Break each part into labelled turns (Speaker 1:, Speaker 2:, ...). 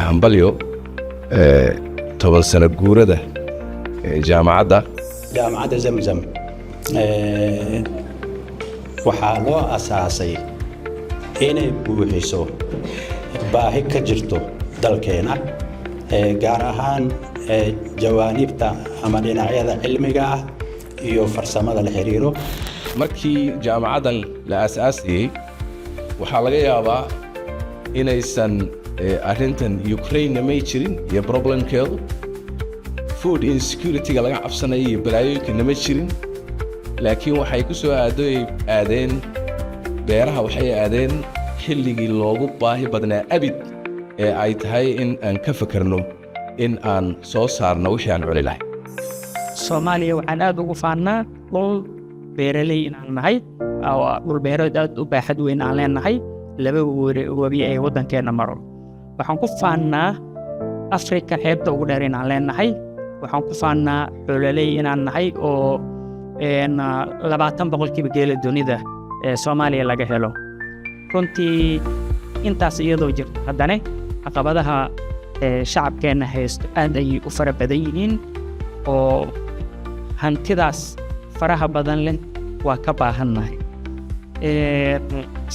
Speaker 1: hambalyo 10 sano guurada jaamacadda
Speaker 2: Zamzam waxaa loo asaasay inay buuxiso baahi ka jirto dalkeena gaar ahaan jawaanibta ama dhinacyada cilmiga ah iyo farsamada la xiriiro.
Speaker 1: markii jaamacaddan la aasaasayay waxaa laga yaabaa inaysan arrintan Ukraine ma jirin iyo problemkeedu food insecurity-ga laga cabsanayo iyo balaayooyinka ma jirin laakiin waxay ku soo aadeen beeraha waxay aadeen xilligii loogu baahi badnaa abid ee ay tahay in aan ka fakarno in aan soo saarno wixii aan cuni lahayn.
Speaker 3: Soomaaliya waxaan aad ugu faannaa dhul beeraley inaan nahay oo dhul beereed aad u baaxad weyn aan leenahay laba webi ay waddankeena maro. waxaan ku faannaa Afrika xeebta ugu dheer inaan leenahay waxaan ku faannaa xoololey inaan nahay oo 20% geela dunida ee Soomaaliya laga helo. runtii intaas iyadoo jirto haddana caqabadaha shacabkeena haysto aad ayay u fara badan yihiin oo hantidaas faraha badan leh waa ka baahannahay.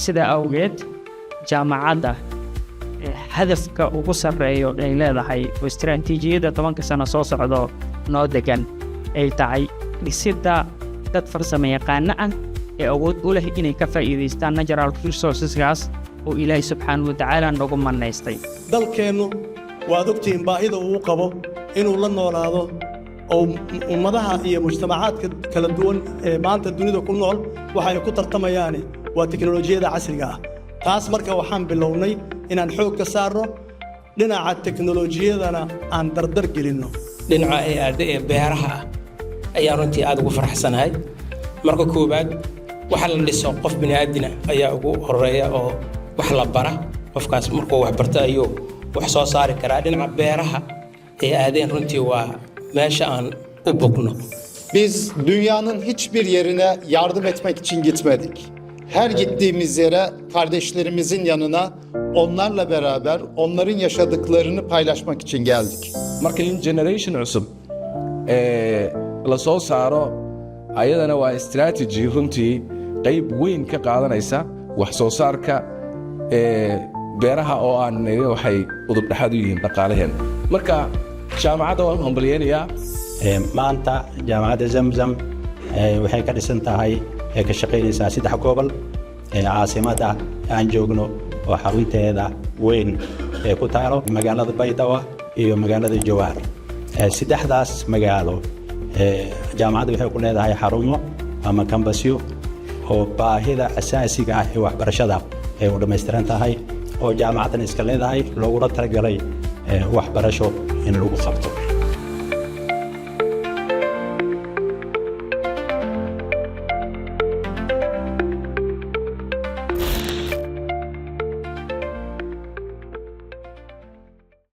Speaker 3: sida awgeed jaamacadda hadafka ugu sarreeyo ay leedahay oo istiraatiijiyadda 10 sano soo socdo noo degan ay tahay dhisidda dad farsamo yaqaano ah ee awood u leh inay ka faa'iidaystaan natural resources-kaas oo Ilaahay subxaanahu wa ta'aala nagu manaystay.
Speaker 4: dalkeennu waad ogtihiin baahida uu qabo inuu la noolaado oo ummadaha iyo mujtamacaadka kala duwan ee maanta dunida ku nool waxay ku tartamayaan waa teknolojiyada casriga ah. taas marka waxaan bilownay inaan xoog ka saarno dhinaca teknolojiyadana aan dardar gelinno.
Speaker 5: dhinaca ay aaday beeraha ayaa runtii aad ugu faraxsanahay. marka koobaad waxa la dhiso qof bini'aadina ayaa ugu horeeya oo wax la bara qofkaas markuu wax barta ayuu wax soo saari karaa. dhinaca beeraha ay aadeen runtii waa meesha aan u bogno.
Speaker 6: Biz dünyanın hiçbir yerine yardım etmek için gitmedik. Her gittiğimiz yere kardeşlerimizin yanına onlarla beraber onların yaşadıklarını paylaşmak için geldik.
Speaker 1: marka in generation cusub la soo saaro ayadana waa strategy runtii qayb weyn ka qaadanaysa wax soo saarka beeraha oo aan waxay udub dhaxad u yihiin dhaqaalaheena. marka jaamacadda waan hambalyeynaya
Speaker 2: maanta jaamacadda Zamzam waxay ka dhisan tahay ka shaqeynaysaa 3 gobol caasimadda aan joogno oo xarunteeda weyn ku taalo magaalada Baydhabo iyo magaalada Jowhar. saddexdaas magaalo jaamacadda waxay ku leedahay xarumo ama campusyo oo baahida asaasiga ah ee waxbarashada ay u dhameystiran tahay oo jaamacaddan iska leedahay looguna talagalay waxbarasho in lagu qabto.